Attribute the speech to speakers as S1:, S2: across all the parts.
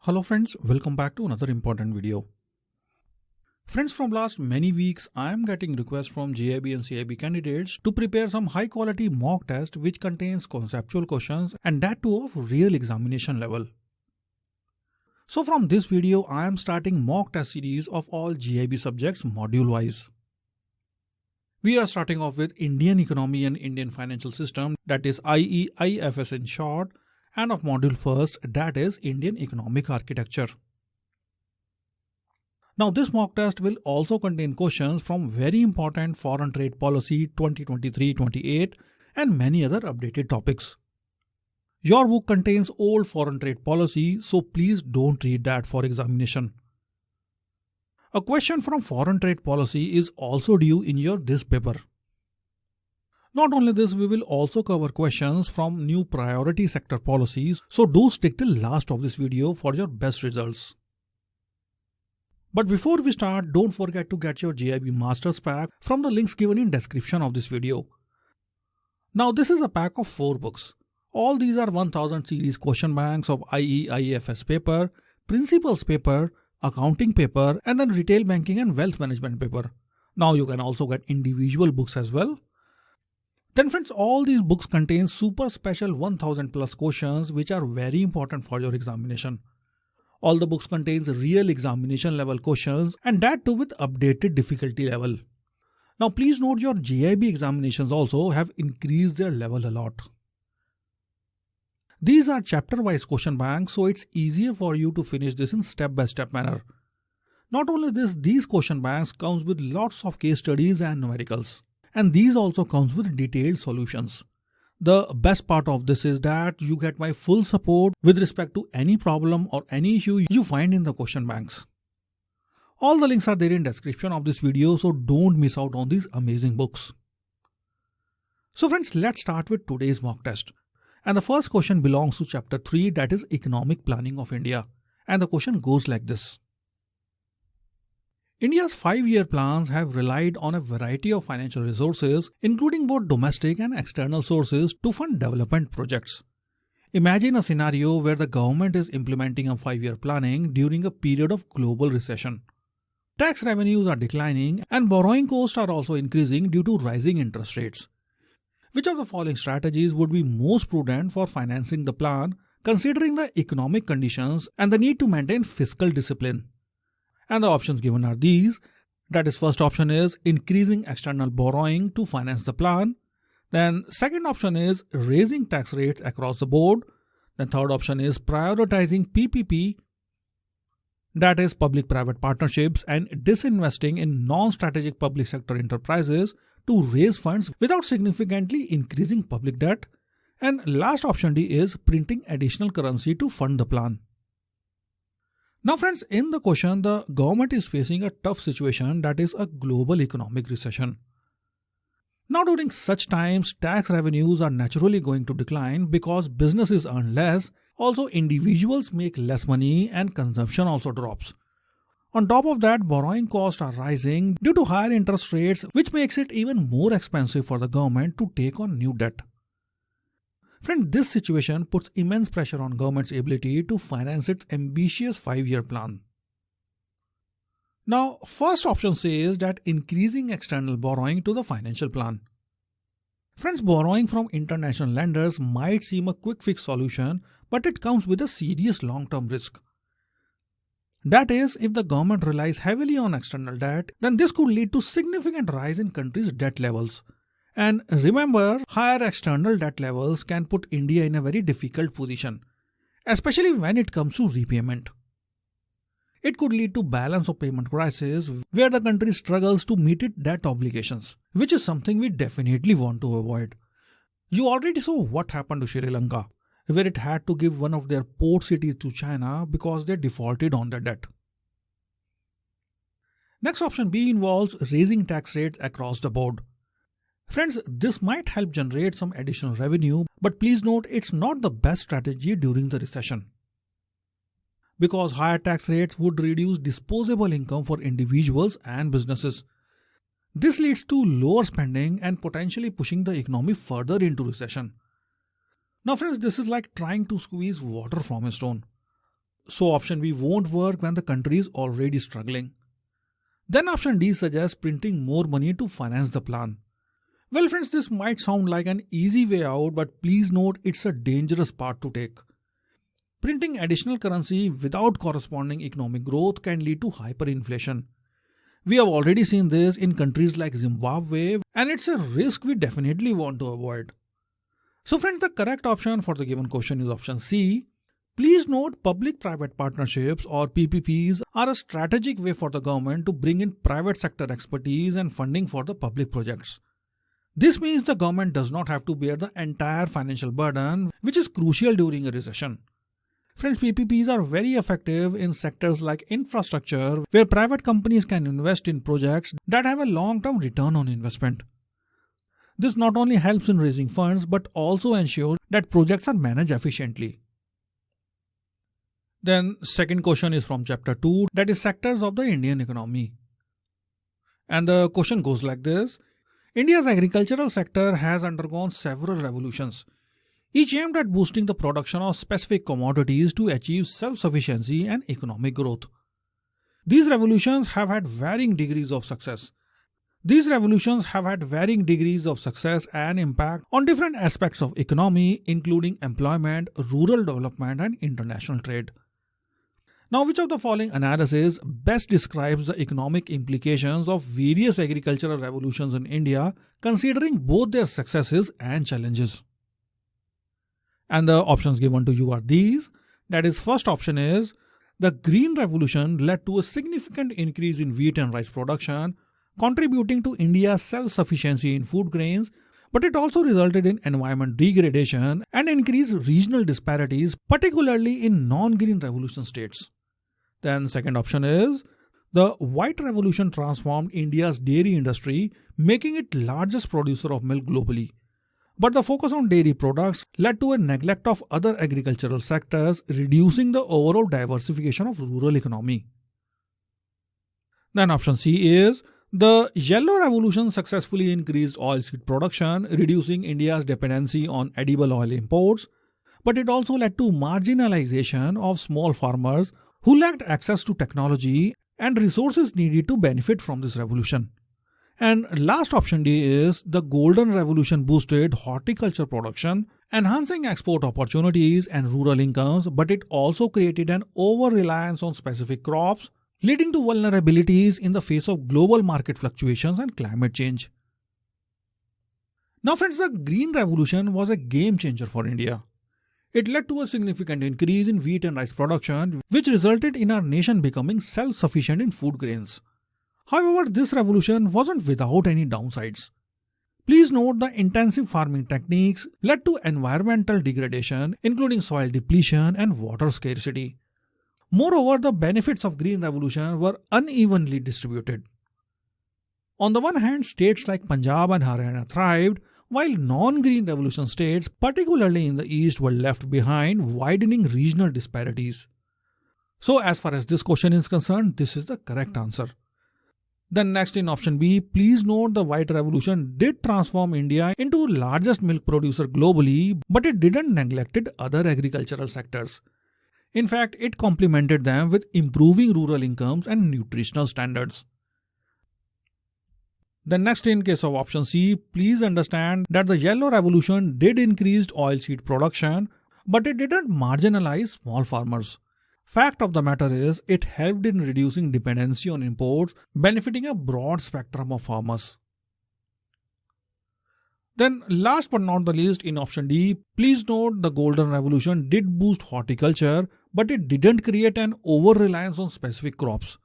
S1: Hello friends, welcome back to another important video. Friends, from last many weeks, I am getting requests from JAIIB and CIB candidates to prepare some high quality mock test which contains conceptual questions and that too of real examination level. So from this video, I am starting mock test series of all JAIIB subjects module wise. We are starting off with Indian economy and Indian financial system, that is IEIFS in short, and of module first, that is Indian economic architecture. Now this mock test will also contain questions from very important foreign trade policy 2023-28 and many other updated topics. Your book contains old foreign trade policy, so please don't read that for examination. A question from foreign trade policy is also due in your this paper. Not only this, we will also cover questions from new priority sector policies, so do stick till last of this video for your best results. But before we start, don't forget to get your JAIIB Masters pack from the links given in description of this video. Now this is a pack of 4 books. All these are 1000 series question banks of IEIFS paper, principles paper, accounting paper, and then retail banking and wealth management paper. Now you can also get individual books as well. Then friends, all these books contain super special 1000 plus questions which are very important for your examination. All the books contains real examination level questions and that too with updated difficulty level. Now please note your JAIIB examinations also have increased their level a lot. These are chapter wise question banks, so it's easier for you to finish this in step by step manner. Not only this, these question banks comes with lots of case studies and numericals. And these also comes with detailed solutions. The best part of this is that you get my full support with respect to any problem or any issue you find in the question banks. All the links are there in description of this video, so don't miss out on these amazing books. So friends, let's start with today's mock test. And the first question belongs to chapter 3, that is Economic Planning of India. And the question goes like this. India's 5-year plans have relied on a variety of financial resources, including both domestic and external sources, to fund development projects. Imagine a scenario where the government is implementing a 5-year planning during a period of global recession. Tax revenues are declining and borrowing costs are also increasing due to rising interest rates. Which of the following strategies would be most prudent for financing the plan, considering the economic conditions and the need to maintain fiscal discipline? And the options given are these. That is, first option is increasing external borrowing to finance the plan. Then second option is raising tax rates across the board. Then third option is prioritizing PPP, that is public-private partnerships, and disinvesting in non-strategic public sector enterprises to raise funds without significantly increasing public debt. And last option D is printing additional currency to fund the plan. Now friends, in the question, the government is facing a tough situation, that is a global economic recession. Now during such times, tax revenues are naturally going to decline because businesses earn less, also individuals make less money and consumption also drops. On top of that, borrowing costs are rising due to higher interest rates, which makes it even more expensive for the government to take on new debt. Friends, this situation puts immense pressure on government's ability to finance its ambitious 5-year plan. Now, first option says that increasing external borrowing to the financial plan. Friends, borrowing from international lenders might seem a quick fix solution, but it comes with a serious long-term risk. That is, if the government relies heavily on external debt, then this could lead to significant rise in countries' debt levels. And remember, higher external debt levels can put India in a very difficult position, especially when it comes to repayment. It could lead to balance of payment crisis where the country struggles to meet its debt obligations, which is something we definitely want to avoid. You already saw what happened to Sri Lanka, where it had to give one of their port cities to China because they defaulted on their debt. Next, option B involves raising tax rates across the board. Friends, this might help generate some additional revenue, but please note it's not the best strategy during the recession. Because higher tax rates would reduce disposable income for individuals and businesses. This leads to lower spending and potentially pushing the economy further into recession. Now friends, this is like trying to squeeze water from a stone. so option B won't work when the country is already struggling. Then option D suggests printing more money to finance the plan. Well friends, this might sound like an easy way out, but please note it's a dangerous path to take. Printing additional currency without corresponding economic growth can lead to hyperinflation. We have already seen this in countries like Zimbabwe, and it's a risk we definitely want to avoid. So friends, the correct option for the given question is option C. Please note public-private partnerships or PPPs are a strategic way for the government to bring in private sector expertise and funding for the public projects. This means the government does not have to bear the entire financial burden, which is crucial during a recession. Friends, PPPs are very effective in sectors like infrastructure, where private companies can invest in projects that have a long-term return on investment. This not only helps in raising funds but also ensures that projects are managed efficiently. Then second question is from chapter 2, that is sectors of the Indian economy. And the question goes like this. India's agricultural sector has undergone several revolutions, each aimed at boosting the production of specific commodities to achieve self-sufficiency and economic growth. These revolutions have had varying degrees of success. And impact on different aspects of economy, including employment, rural development, and international trade. Now, which of the following analysis best describes the economic implications of various agricultural revolutions in India, considering both their successes and challenges? And the options given to you are these. That is, first option is, the Green Revolution led to a significant increase in wheat and rice production, contributing to India's self-sufficiency in food grains, but it also resulted in environment degradation and increased regional disparities, particularly in non-Green Revolution states. Then second option is, the White Revolution transformed India's dairy industry, making it largest producer of milk globally. But the focus on dairy products led to a neglect of other agricultural sectors, reducing the overall diversification of rural economy. Then option C is, the Yellow Revolution successfully increased oilseed production, reducing India's dependency on edible oil imports, but it also led to marginalization of small farmers who lacked access to technology and resources needed to benefit from this revolution. And last option D is, the Golden Revolution boosted horticulture production, enhancing export opportunities and rural incomes, but it also created an over-reliance on specific crops, leading to vulnerabilities in the face of global market fluctuations and climate change. Now friends, the Green Revolution was a game changer for India. It led to a significant increase in wheat and rice production, which resulted in our nation becoming self-sufficient in food grains. However, this revolution wasn't without any downsides. Please note the intensive farming techniques led to environmental degradation, including soil depletion and water scarcity. Moreover, the benefits of Green Revolution were unevenly distributed. On the one hand, states like Punjab and Haryana thrived, while non-Green Revolution states, particularly in the east, were left behind, widening regional disparities. So as far as this question is concerned, this is the correct answer. Then next in option B, please note the White Revolution did transform India into largest milk producer globally, but it didn't neglect other agricultural sectors. In fact, it complemented them with improving rural incomes and nutritional standards. Then next in case of option C, please understand that the Yellow Revolution did increase oilseed production, but it didn't marginalize small farmers. Fact of the matter is, it helped in reducing dependency on imports, benefiting a broad spectrum of farmers. Then last but not the least, in option D, please note the Golden Revolution did boost horticulture, but it didn't create an over-reliance on specific crops.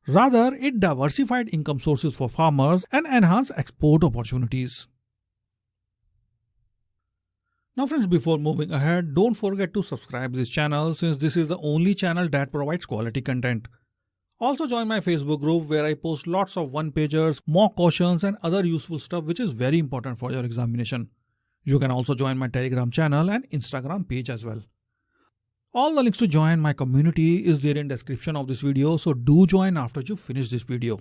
S1: Rather, it diversified income sources for farmers and enhanced export opportunities. Now friends, before moving ahead, don't forget to subscribe this channel, since this is the only channel that provides quality content. Also join my Facebook group where I post lots of one-pagers, mock questions and other useful stuff which is very important for your examination. You can also join my Telegram channel and Instagram page as well. All the links to join my community is there in description of this video, so do join after you finish this video.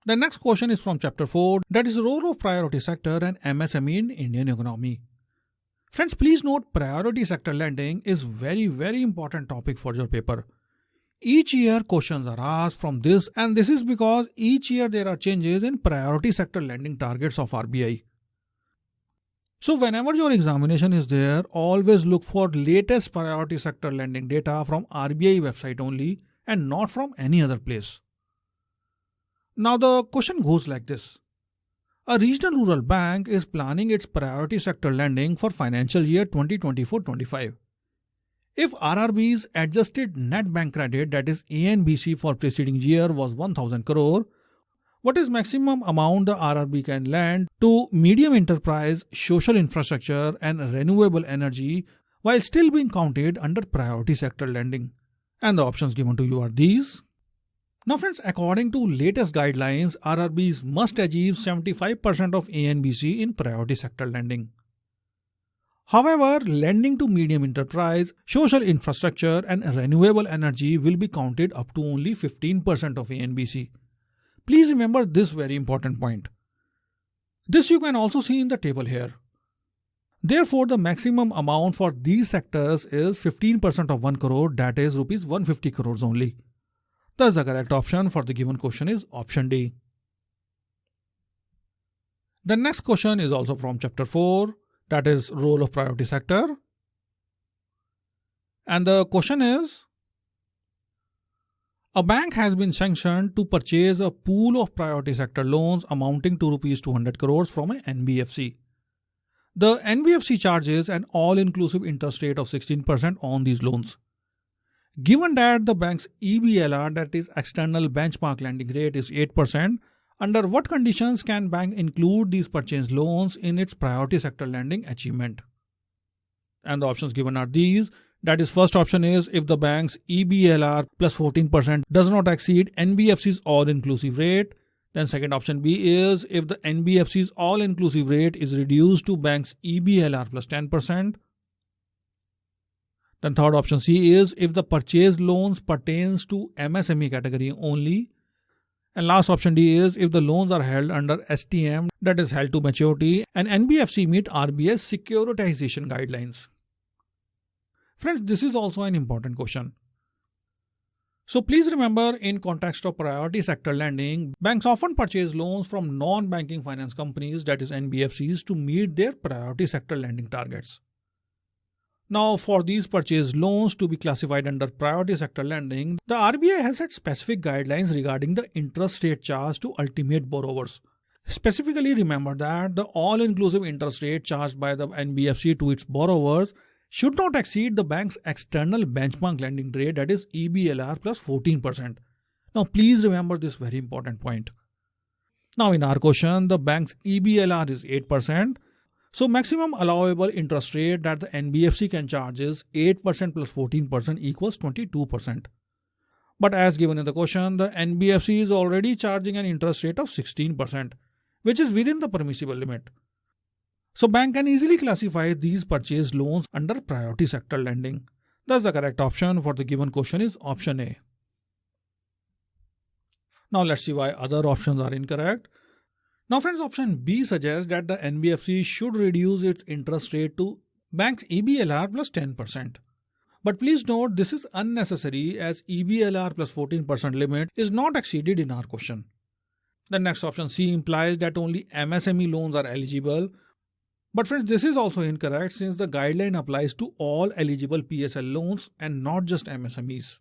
S1: The next question is from chapter 4, that is the role of priority sector and MSME in Indian economy. Friends, please note priority sector lending is very important topic for your paper. Each year questions are asked from this, and this is because each year there are changes in priority sector lending targets of RBI. So whenever your examination is there, always look for latest priority sector lending data from RBI website only and not from any other place. Now the question goes like this. A regional rural bank is planning its priority sector lending for financial year 2024-25. If RRB's adjusted net bank credit, that is ANBC, for preceding year was 1000 crore, what is maximum amount the RRB can lend to medium enterprise, social infrastructure and renewable energy while still being counted under priority sector lending? And the options given to you are these. Now friends, according to latest guidelines, RRBs must achieve 75% of ANBC in priority sector lending. However, lending to medium enterprise, social infrastructure and renewable energy will be counted up to only 15% of ANBC. Please remember this very important point. This you can also see in the table here. Therefore, the maximum amount for these sectors is 15% of 1 crore, that is rupees 150 crores only. Thus, the correct option for the given question is option D. The next question is also from chapter 4, that is role of priority sector. And the question is, a bank has been sanctioned to purchase a pool of priority sector loans amounting to rupees 200 crores from an NBFC. The NBFC charges an all-inclusive interest rate of 16% on these loans. Given that the bank's EBLR, that is external benchmark lending rate, is 8%, under what conditions can bank include these purchase loans in its priority sector lending achievement? And the options given are these. That is, first option is if the bank's EBLR plus 14% does not exceed NBFC's all-inclusive rate. Then second option B is if the NBFC's all-inclusive rate is reduced to bank's EBLR plus 10%. Then third option C is if the purchased loans pertains to MSME category only. And last option D is if the loans are held under STM, that is held to maturity, and NBFC meet RBI's securitization guidelines. Friends, this is also an important question. So please remember, in context of priority sector lending, banks often purchase loans from non-banking finance companies, that is NBFCs, to meet their priority sector lending targets. Now, for these purchased loans to be classified under priority sector lending, the RBI has set specific guidelines regarding the interest rate charged to ultimate borrowers. Specifically, remember that the all-inclusive interest rate charged by the NBFC to its borrowers should not exceed the bank's external benchmark lending rate, that is EBLR plus 14%. Now, please remember this very important point. Now, in our question, the bank's EBLR is 8%. So, maximum allowable interest rate that the NBFC can charge is 8% plus 14% equals 22%. But as given in the question, the NBFC is already charging an interest rate of 16%, which is within the permissible limit. So, bank can easily classify these purchased loans under priority sector lending. Thus, the correct option for the given question is option A. Now, let's see why other options are incorrect. Now, friends, option B suggests that the NBFC should reduce its interest rate to bank's EBLR plus 10%. But please note, this is unnecessary as EBLR plus 14% limit is not exceeded in our question. The next option C implies that only MSME loans are eligible. But friends, this is also incorrect since the guideline applies to all eligible PSL loans and not just MSMEs.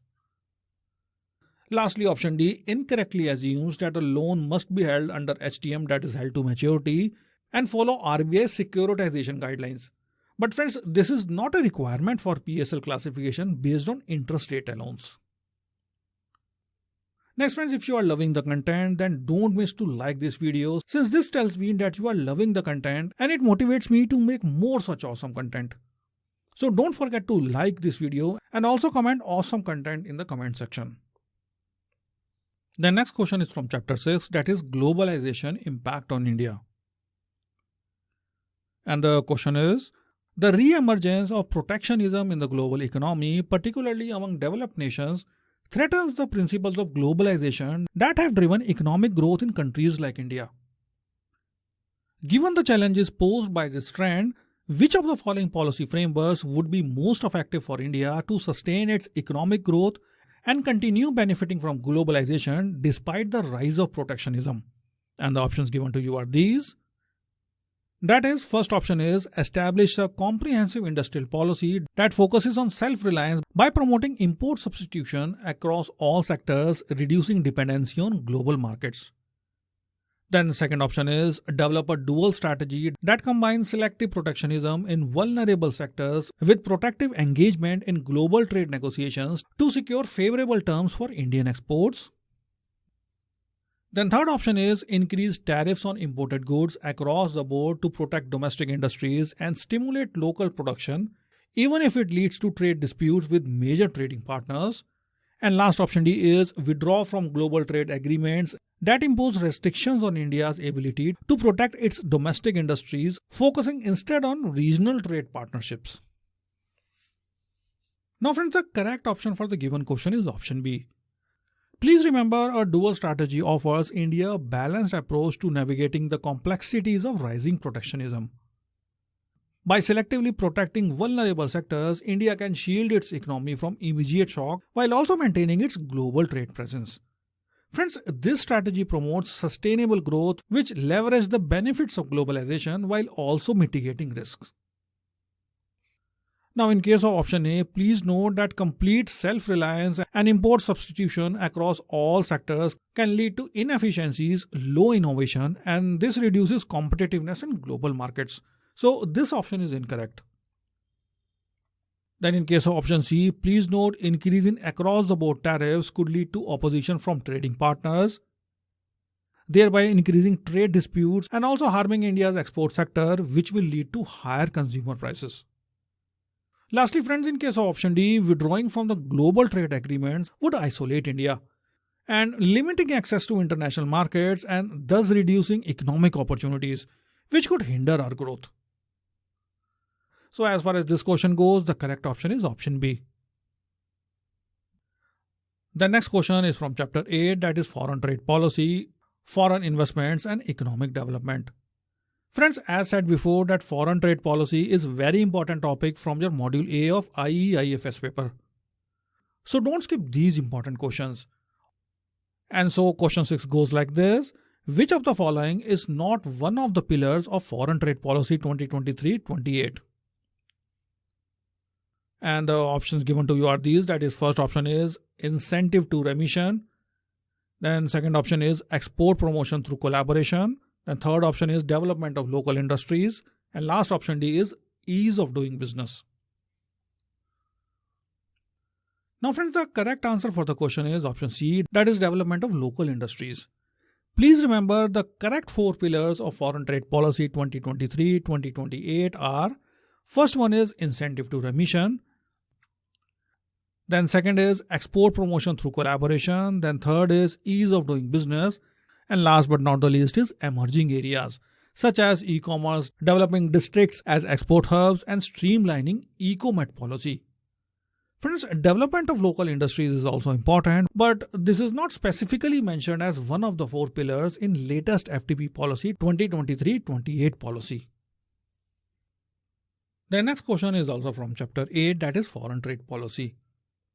S1: Lastly, option D incorrectly assumes that a loan must be held under HTM, that is held to maturity, and follow RBI's securitization guidelines. But friends, this is not a requirement for PSL classification based on interest rate alone. Next friends, if you are loving the content, then don't miss to like this video since this tells me that you are loving the content and it motivates me to make more such awesome content. So don't forget to like this video and also comment awesome content in the comment section. The next question is from chapter 6, that is globalization impact on India. And the question is, the re-emergence of protectionism in the global economy, particularly among developed nations, threatens the principles of globalization that have driven economic growth in countries like India. Given the challenges posed by this trend, Which of the following policy frameworks would be most effective for India to sustain its economic growth and continue benefiting from globalization despite the rise of protectionism? And the options given to you are these. That is, first option is establish a comprehensive industrial policy that focuses on self-reliance by promoting import substitution across all sectors, reducing dependency on global markets. Then the second option is develop a dual strategy that combines selective protectionism in vulnerable sectors with protective engagement in global trade negotiations to secure favorable terms for Indian exports. Then third option is increase tariffs on imported goods across the board to protect domestic industries and stimulate local production, even if it leads to trade disputes with major trading partners. And last option D is withdraw from global trade agreements that impose restrictions on India's ability to protect its domestic industries, focusing instead on regional trade partnerships. Now friends, the correct option for the given question is option B. Please remember, a dual strategy offers India a balanced approach to navigating the complexities of rising protectionism. By selectively protecting vulnerable sectors, India can shield its economy from immediate shock while also maintaining its global trade presence. Friends, this strategy promotes sustainable growth which leverages the benefits of globalization while also mitigating risks. Now, in case of option A, please note that complete self-reliance and import substitution across all sectors can lead to inefficiencies, low innovation, and this reduces competitiveness in global markets. So, this option is incorrect. Then in case of option C, please note increasing across-the-board tariffs could lead to opposition from trading partners, thereby increasing trade disputes and also harming India's export sector, which will lead to higher consumer prices. Lastly, friends, in case of option D, withdrawing from the global trade agreements would isolate India and limiting access to international markets and thus reducing economic opportunities, which could hinder our growth. So as far as this question goes, the correct option is option B. The next question is from chapter 8, that is foreign trade policy, foreign investments and economic development. Friends, as said before, that foreign trade policy is very important topic from your module A of IEIFS paper. So don't skip these important questions. And so question 6 goes like this. Which of the following is not one of the pillars of foreign trade policy 2023-28? And the options given to you are these. That is, first option is incentive to remission. Then second option is export promotion through collaboration. Then third option is development of local industries. And last option D is ease of doing business. Now friends, the correct answer for the question is option C, that is development of local industries. Please remember, the correct 4 pillars of foreign trade policy 2023-2028 are: first one is incentive to remission. Then second is export promotion through collaboration. Then third is ease of doing business. And last but not the least is emerging areas such as e-commerce, developing districts as export hubs and streamlining eco-med policy. Friends, development of local industries is also important, but this is not specifically mentioned as one of the 4 pillars in latest FTP policy 2023-28 policy. The next question is also from chapter 8, that is foreign trade policy.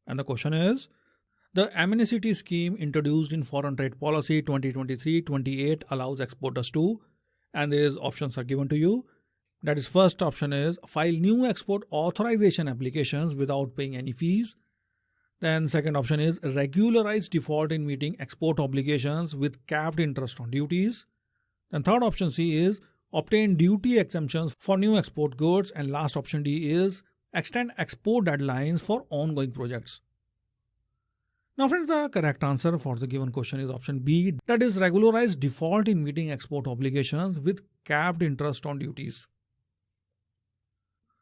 S1: And the question is, the amenity scheme introduced in foreign trade policy 2023-28 allows exporters to, and these options are given to you. That is, first option is file new export authorization applications without paying any fees. Then second option is regularize default in meeting export obligations with capped interest on duties. Then third option C is obtain duty exemptions for new export goods. And last option D is extend export deadlines for ongoing projects. Now friends, the correct answer for the given question is option B, that is regularize default in meeting export obligations with capped interest on duties.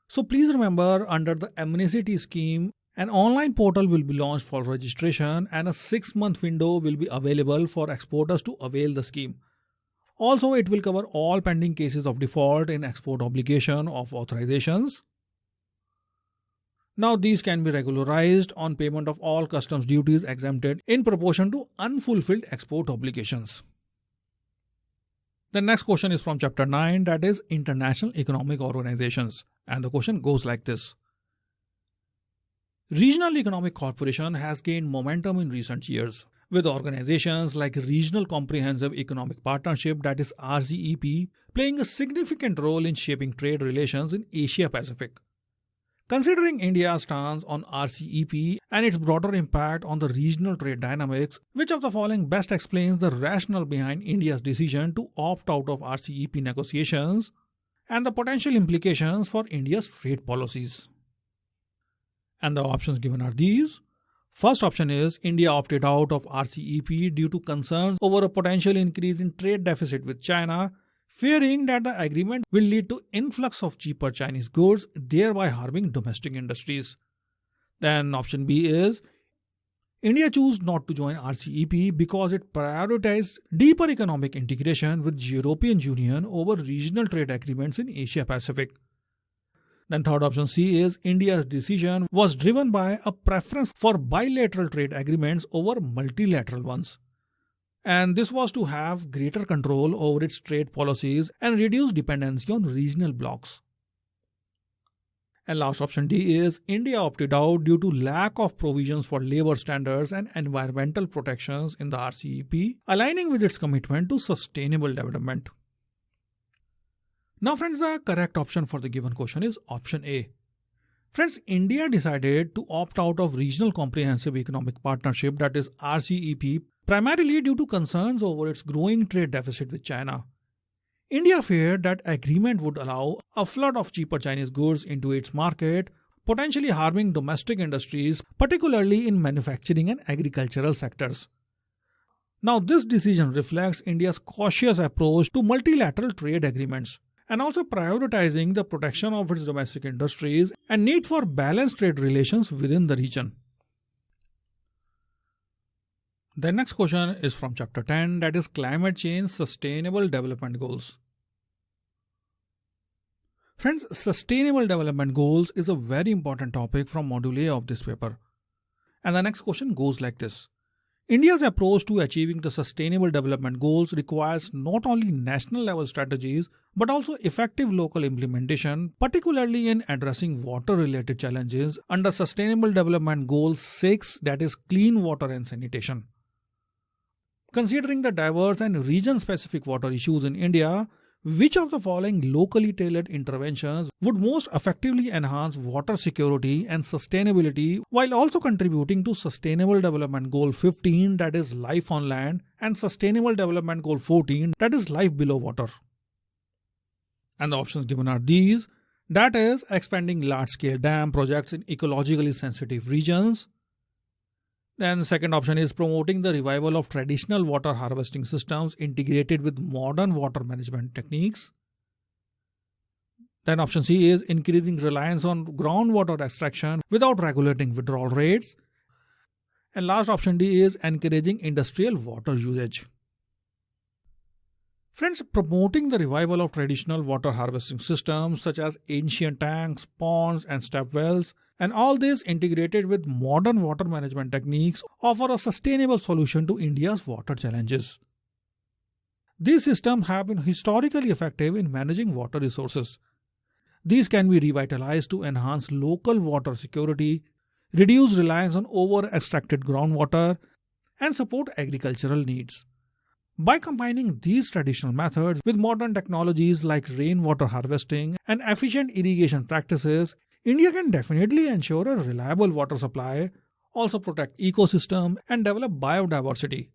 S1: So please remember, under the amenity scheme, an online portal will be launched for registration and a 6-month window will be available for exporters to avail the scheme. Also, it will cover all pending cases of default in export obligation of authorizations. Now these can be regularized on payment of all customs duties exempted in proportion to unfulfilled export obligations. The next question is from chapter 9, that is International Economic Organizations. And the question goes like this. Regional Economic Cooperation has gained momentum in recent years, with organizations like Regional Comprehensive Economic Partnership, that is RCEP, playing a significant role in shaping trade relations in Asia Pacific. Considering India's stance on RCEP and its broader impact on the regional trade dynamics, which of the following best explains the rationale behind India's decision to opt out of RCEP negotiations and the potential implications for India's trade policies? And the options given are these. First option is India opted out of RCEP due to concerns over a potential increase in trade deficit with China, fearing that the agreement will lead to influx of cheaper Chinese goods, thereby harming domestic industries. Then option B is India chose not to join RCEP because it prioritized deeper economic integration with European Union over regional trade agreements in Asia Pacific. Then third option C is India's decision was driven by a preference for bilateral trade agreements over multilateral ones. And this was to have greater control over its trade policies and reduce dependency on regional blocs. And last option D is India opted out due to lack of provisions for labor standards and environmental protections in the RCEP, aligning with its commitment to sustainable development. Now friends, the correct option for the given question is option A. Friends, India decided to opt out of Regional Comprehensive Economic Partnership, that is RCEP, primarily due to concerns over its growing trade deficit with China. India feared that agreement would allow a flood of cheaper Chinese goods into its market, potentially harming domestic industries, particularly in manufacturing and agricultural sectors. Now, this decision reflects India's cautious approach to multilateral trade agreements and also prioritizing the protection of its domestic industries and need for balanced trade relations within the region. The next question is from chapter 10, that is Climate Change Sustainable Development Goals. Friends, Sustainable Development Goals is a very important topic from Module A of this paper. And the next question goes like this. India's approach to achieving the Sustainable Development Goals requires not only national level strategies but also effective local implementation, particularly in addressing water-related challenges under Sustainable Development Goal 6, that is Clean Water and Sanitation. Considering the diverse and region-specific water issues in India, which of the following locally tailored interventions would most effectively enhance water security and sustainability while also contributing to Sustainable Development Goal 15, that is Life on Land, and Sustainable Development Goal 14, that is Life Below Water? And the options given are these, that is expanding large-scale dam projects in ecologically sensitive regions. Then the second option is promoting the revival of traditional water harvesting systems integrated with modern water management techniques. Then option C is increasing reliance on groundwater extraction without regulating withdrawal rates. And last option D is encouraging industrial water usage. Friends, promoting the revival of traditional water harvesting systems such as ancient tanks, ponds and step wells, and all this integrated with modern water management techniques offer a sustainable solution to India's water challenges. These systems have been historically effective in managing water resources. These can be revitalized to enhance local water security, reduce reliance on over-extracted groundwater, and support agricultural needs. By combining these traditional methods with modern technologies like rainwater harvesting and efficient irrigation practices, India can definitely ensure a reliable water supply, also protect ecosystem and develop biodiversity.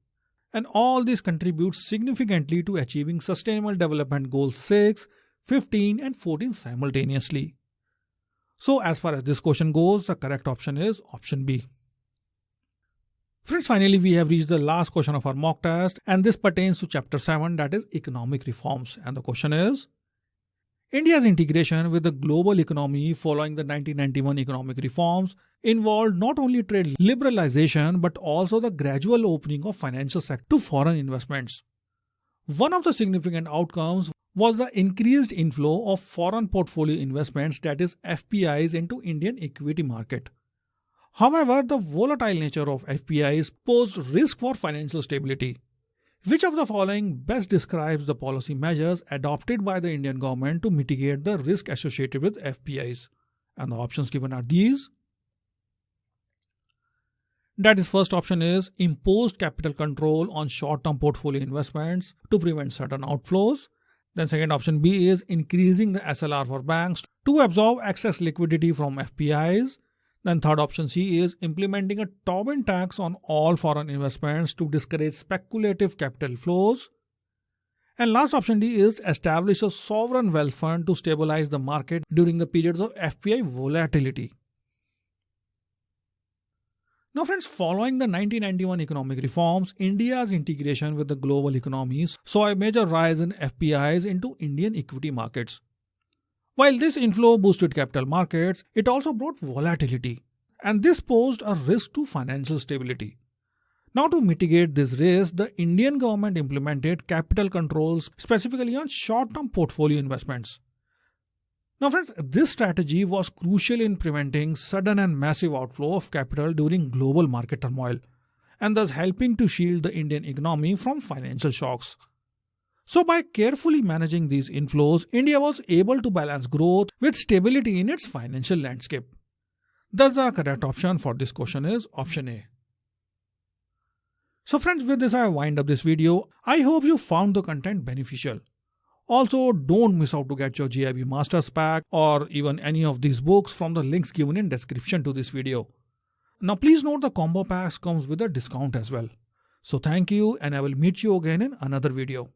S1: And all this contributes significantly to achieving Sustainable Development Goals 6, 15 and 14 simultaneously. So as far as this question goes, the correct option is option B. Friends, finally we have reached the last question of our mock test, and this pertains to chapter 7, that is economic reforms. And the question is, India's integration with the global economy following the 1991 economic reforms involved not only trade liberalization but also the gradual opening of financial sector to foreign investments. One of the significant outcomes was the increased inflow of foreign portfolio investments, that is FPIs, into Indian equity market. However, the volatile nature of FPIs posed risk for financial stability. Which of the following best describes the policy measures adopted by the Indian government to mitigate the risk associated with FPIs? And the options given are these. That is, first option is imposed capital control on short-term portfolio investments to prevent sudden outflows. Then second option B is increasing the SLR for banks to absorb excess liquidity from FPIs. Then third option C is implementing a Tobin tax on all foreign investments to discourage speculative capital flows. And last option D is establish a sovereign wealth fund to stabilize the market during the periods of FPI volatility. Now friends, following the 1991 economic reforms, India's integration with the global economies saw a major rise in FPIs into Indian equity markets. While this inflow boosted capital markets, it also brought volatility, and this posed a risk to financial stability. Now to mitigate this risk, the Indian government implemented capital controls specifically on short-term portfolio investments. Now friends, this strategy was crucial in preventing sudden and massive outflow of capital during global market turmoil, and thus helping to shield the Indian economy from financial shocks. So by carefully managing these inflows, India was able to balance growth with stability in its financial landscape. Thus the correct option for this question is option A. So friends, with this I wind up this video. I hope you found the content beneficial. Also, don't miss out to get your JAIIB Masters Pack or even any of these books from the links given in description to this video. Now please note the combo packs comes with a discount as well. So thank you, and I will meet you again in another video.